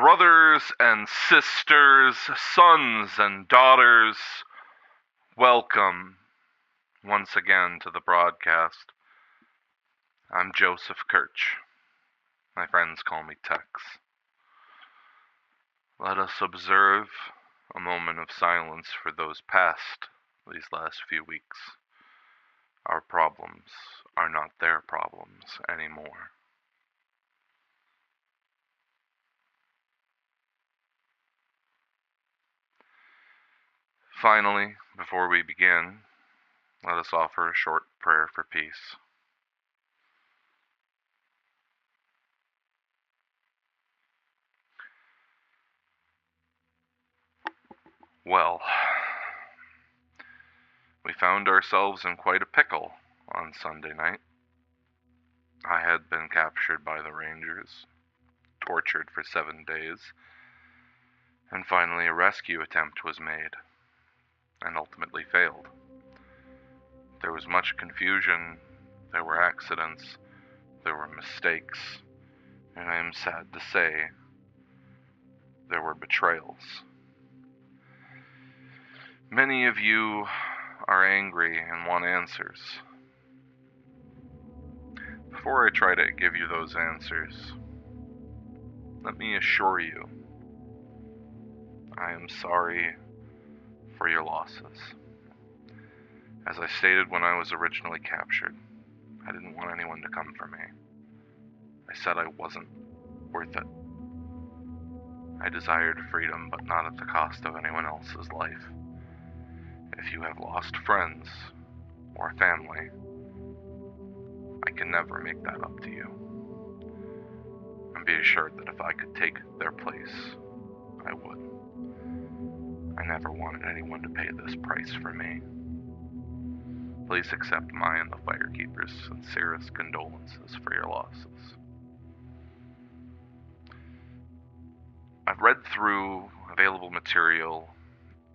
Brothers and sisters, sons and daughters, welcome once again to the broadcast. I'm Joseph Kirch. My friends call me Tex. Let us observe a moment of silence for those past these last few weeks. Our problems are not their problems anymore. Finally, before we begin, let us offer a short prayer for peace. Well, we found ourselves in quite a pickle on Sunday night. I had been captured by the Rangers, tortured for 7 days, and finally a rescue attempt was made, and ultimately failed. There was much confusion, there were accidents, there were mistakes, and I am sad to say, there were betrayals. Many of you are angry and want answers. Before I try to give you those answers, let me assure you, I am sorry for your losses. As I stated when I was originally captured, I didn't want anyone to come for me. I said I wasn't worth it. I desired freedom, but not at the cost of anyone else's life. If you have lost friends or family, I can never make that up to you. And be assured that if I could take their place, I would. I never wanted anyone to pay this price for me. Please accept my and the Firekeeper's sincerest condolences for your losses. I've read through available material,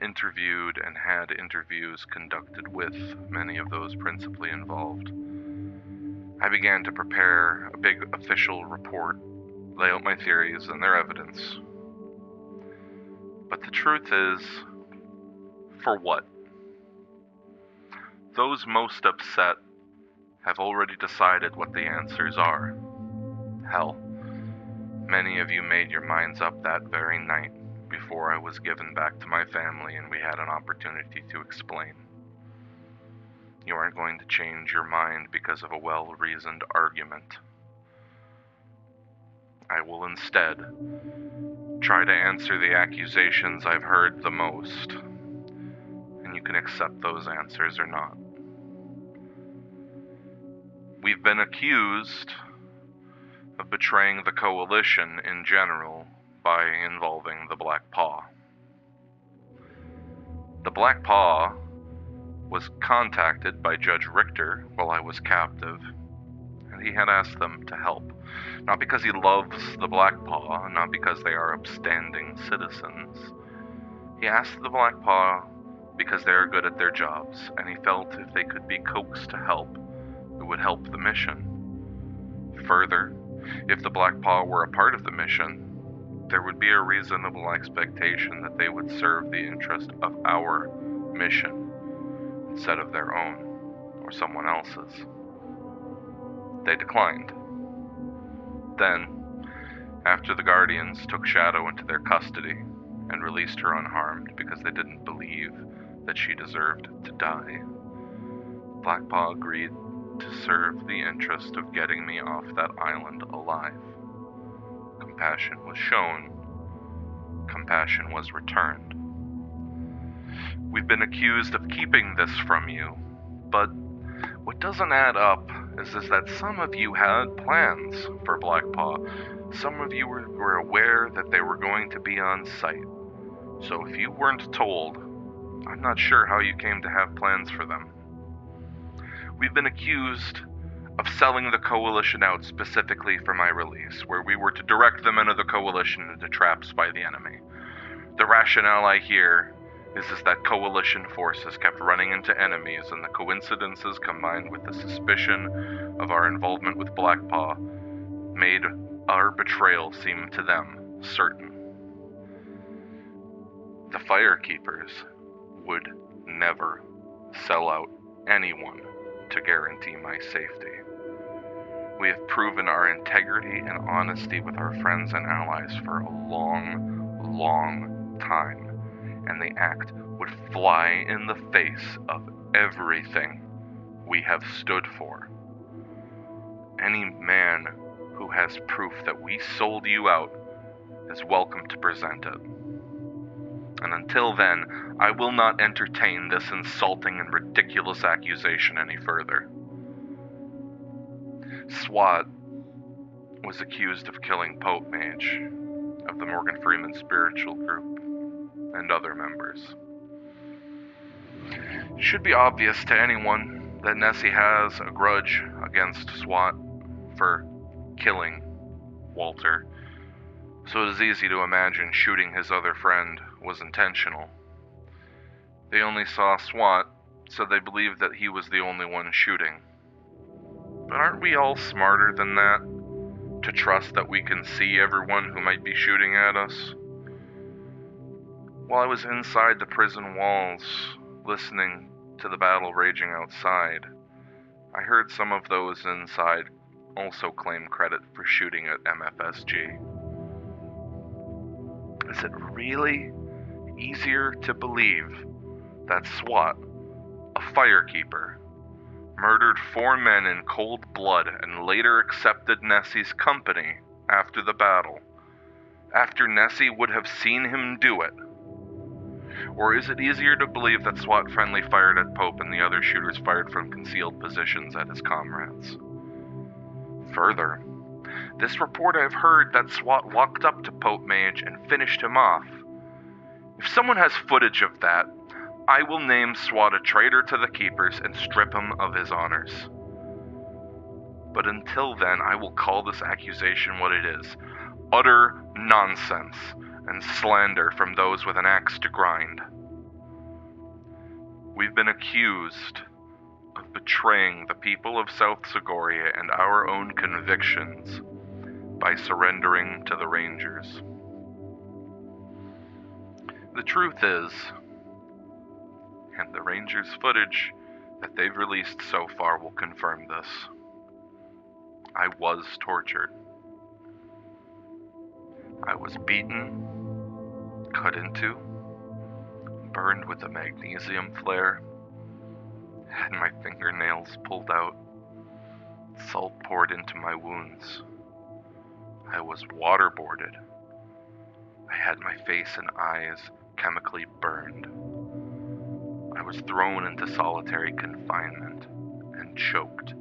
interviewed and had interviews conducted with many of those principally involved. I began to prepare a big official report, lay out my theories and their evidence. But the truth is, for what? Those most upset have already decided what the answers are. Hell, many of you made your minds up that very night before I was given back to my family and we had an opportunity to explain. You aren't going to change your mind because of a well-reasoned argument. I will instead try to answer the accusations I've heard the most, and you can accept those answers or not. We've been accused of betraying the coalition in general by involving the Black Paw. The Black Paw was contacted by Judge Richter while I was captive, and he had asked them to help. Not because he loves the Black Paw, not because they are upstanding citizens. He asked the Black Paw because they are good at their jobs, and he felt if they could be coaxed to help, it would help the mission. Further, if the Black Paw were a part of the mission, there would be a reasonable expectation that they would serve the interest of our mission instead of their own or someone else's. They declined. Then, after the Guardians took Shadow into their custody and released her unharmed because they didn't believe that she deserved to die, Black Paw agreed to serve the interest of getting me off that island alive. Compassion was shown. Compassion was returned. We've been accused of keeping this from you, but what doesn't add up is that some of you had plans for Black Paw. Some of you were aware that they were going to be on site. So if you weren't told, I'm not sure how you came to have plans for them. We've been accused of selling the coalition out specifically for my release, where we were to direct them into the coalition into traps by the enemy. The rationale I hear is that coalition forces kept running into enemies, and the coincidences combined with the suspicion of our involvement with Black Paw made our betrayal seem to them certain. The firekeepers would never sell out anyone to guarantee my safety. We have proven our integrity and honesty with our friends and allies for a long, long time, and the act would fly in the face of everything we have stood for. Any man who has proof that we sold you out is welcome to present it. And until then, I will not entertain this insulting and ridiculous accusation any further. SWAT was accused of killing Pope Mage of the Morgan Freeman Spiritual Group and other members. It should be obvious to anyone that Nessie has a grudge against SWAT for killing Walter, so it is easy to imagine shooting his other friend was intentional. They only saw SWAT, so they believed that he was the only one shooting. But aren't we all smarter than that, to trust that we can see everyone who might be shooting at us? While I was inside the prison walls, listening to the battle raging outside, I heard some of those inside also claim credit for shooting at MFSG. Is it really easier to believe that SWAT, a firekeeper, murdered 4 men in cold blood and later accepted Nessie's company after the battle, after Nessie would have seen him do it? Or is it easier to believe that SWAT friendly fired at Pope and the other shooters fired from concealed positions at his comrades? Further, this report I've heard that SWAT walked up to Pope Mage and finished him off. If someone has footage of that, I will name SWAT a traitor to the Keepers and strip him of his honors. But until then, I will call this accusation what it is: utter nonsense and slander from those with an axe to grind. We've been accused of betraying the people of South Zagoria and our own convictions by surrendering to the Rangers. The truth is, and the Rangers' footage that they've released so far will confirm this, I was tortured. I was beaten, cut into, burned with a magnesium flare, had my fingernails pulled out, salt poured into my wounds. I was waterboarded. I had my face and eyes chemically burned. I was thrown into solitary confinement and choked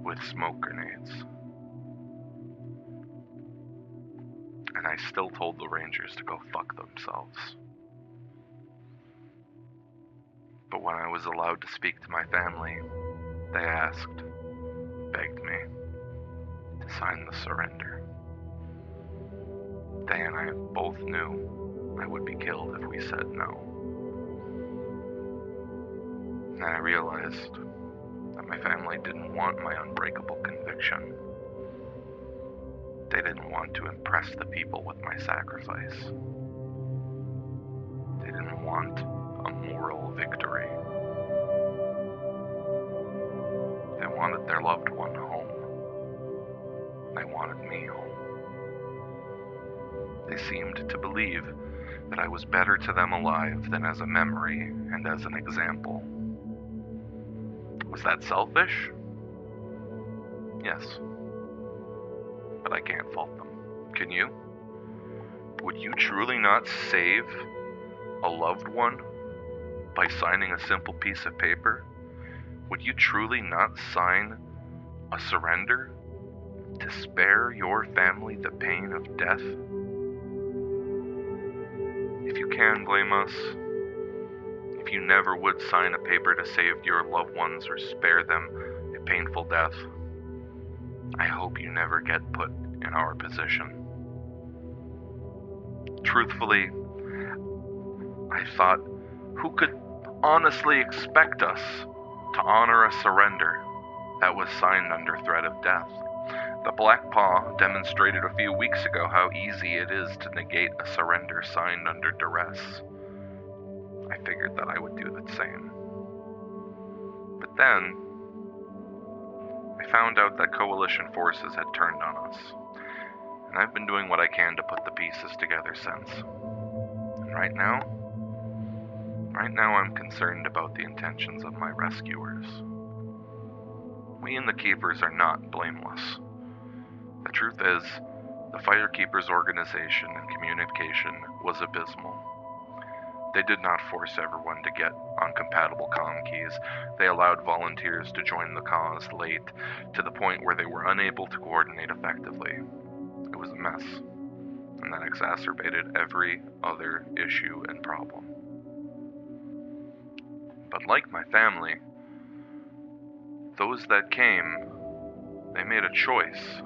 with smoke grenades. And I still told the Rangers to go fuck themselves. But when I was allowed to speak to my family, they asked, begged me to sign the surrender. They and I both knew I would be killed if we said no. And I realized that my family didn't want my unbreakable conviction. They didn't want to impress the people with my sacrifice. They didn't want a moral victory. They wanted their loved one home. They wanted me home. They seemed to believe that I was better to them alive than as a memory and as an example. Was that selfish? Yes. But I can't fault them. Can you? Would you truly not save a loved one by signing a simple piece of paper? Would you truly not sign a surrender to spare your family the pain of death? If you can blame us, if you never would sign a paper to save your loved ones or spare them a painful death, I hope you never get put in our position. Truthfully, I thought, who could honestly expect us to honor a surrender that was signed under threat of death? The Black Paw demonstrated a few weeks ago how easy it is to negate a surrender signed under duress. I figured that I would do the same. But then, I found out that coalition forces had turned on us, and I've been doing what I can to put the pieces together since. And right now I'm concerned about the intentions of my rescuers. We and the Keepers are not blameless. The truth is, the Firekeepers' organization and communication was abysmal. They did not force everyone to get on compatible comm keys. They allowed volunteers to join the cause late, to the point where they were unable to coordinate effectively. It was a mess, and that exacerbated every other issue and problem. But like my family, those that came, they made a choice.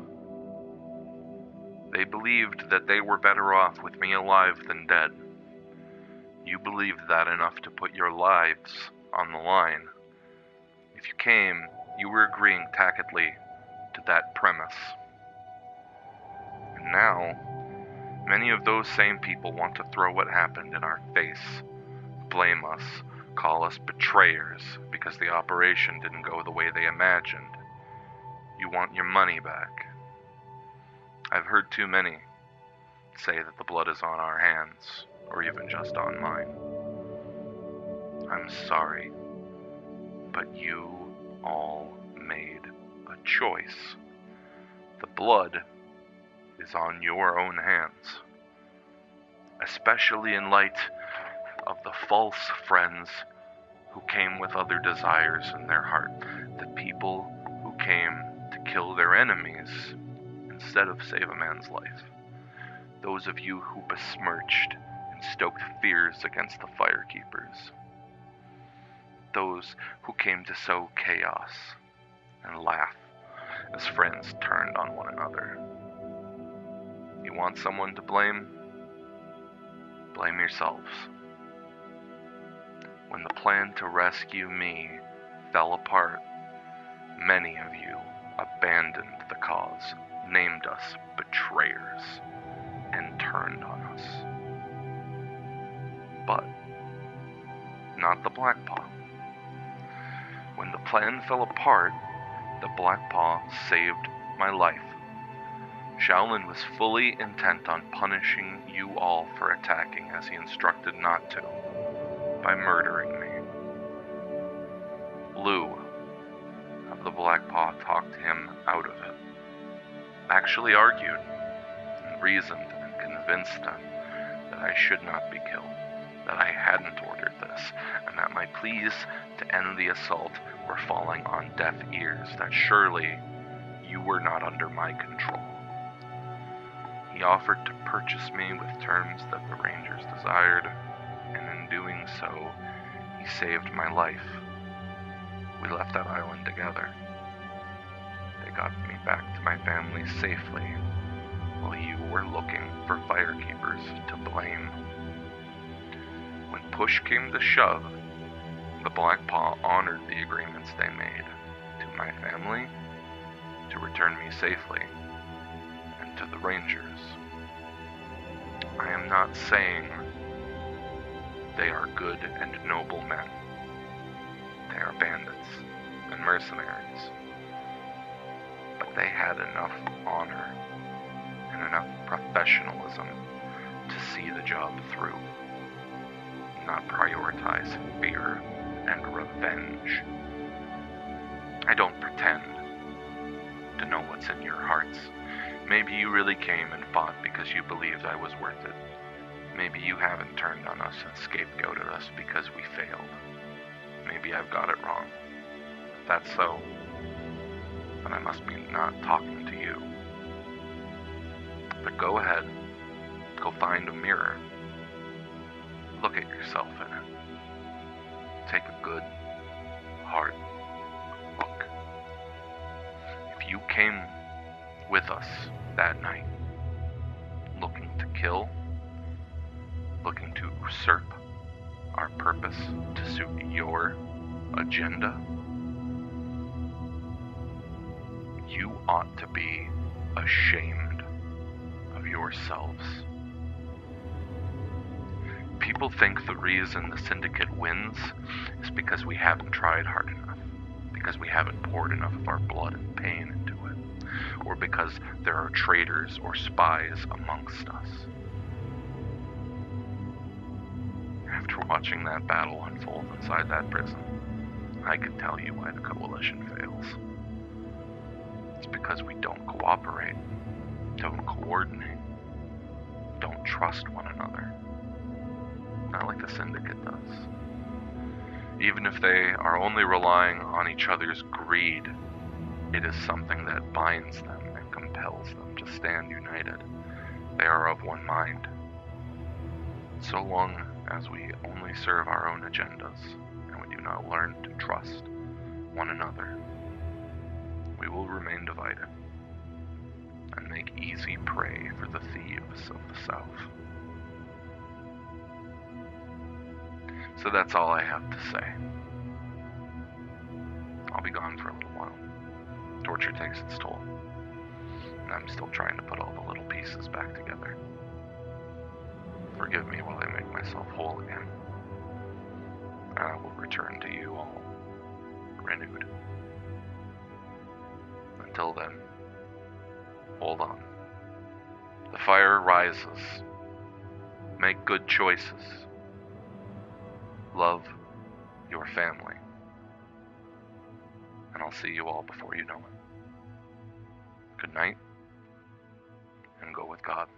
They believed that they were better off with me alive than dead. You believed that enough to put your lives on the line. If you came, you were agreeing tacitly to that premise. And now, many of those same people want to throw what happened in our face, blame us, call us betrayers because the operation didn't go the way they imagined. You want your money back. I've heard too many say that the blood is on our hands, or even just on mine. I'm sorry, but you all made a choice. The blood is on your own hands, especially in light of the false friends who came with other desires in their heart, the people who came to kill their enemies instead of save a man's life. Those of you who besmirched and stoked fears against the Firekeepers. Those who came to sow chaos and laugh as friends turned on one another. You want someone to blame? Blame yourselves. When the plan to rescue me fell apart, many of you abandoned the cause, named us betrayers, and turned on us. But not the Black Paw. When the plan fell apart, the Black Paw saved my life. Shaolin was fully intent on punishing you all for attacking as he instructed not to, by murdering me. Lou of the Black Paw talked him out of it, actually argued and reasoned and convinced them that I should not be killed, that I hadn't ordered this, and that my pleas to end the assault were falling on deaf ears, that surely you were not under my control. He offered to purchase me with terms that the Rangers desired, and in doing so, he saved my life. We left that island together. They got me back to my family safely, while you were looking for Firekeepers to blame. When push came to shove, the Black Paw honored the agreements they made to my family, to return me safely, and to the Rangers. I am not saying they are good and noble men. They are bandits and mercenaries. But they had enough honor and enough professionalism to see the job through, not prioritize fear and revenge. I don't pretend to know what's in your hearts. Maybe you really came and fought because you believed I was worth it. Maybe you haven't turned on us and scapegoated us because we failed. Maybe I've got it wrong. If that's so, then I must be not talking to you. But go ahead, go find a mirror. Look at yourself in it. Take a good, hard look. If you came with us that night, looking to kill, looking to usurp our purpose to suit your agenda, you ought to be ashamed of yourselves. People think the reason the syndicate wins is because we haven't tried hard enough, because we haven't poured enough of our blood and pain into it, or because there are traitors or spies amongst us. After watching that battle unfold inside that prison, I can tell you why the coalition fails. It's because we don't cooperate, don't coordinate, don't trust one another. Not like the syndicate does. Even if they are only relying on each other's greed, it is something that binds them and compels them to stand united. They are of one mind. So long as we only serve our own agendas and we do not learn to trust one another, we will remain divided and make easy prey for the thieves of the South. So that's all I have to say. I'll be gone for a little while. Torture takes its toll, and I'm still trying to put all the little pieces back together. Forgive me while I make myself whole again. And I will return to you all renewed. Until then, hold on. The fire rises. Make good choices. Love your family. And I'll see you all before you know it. Good night, and go with God.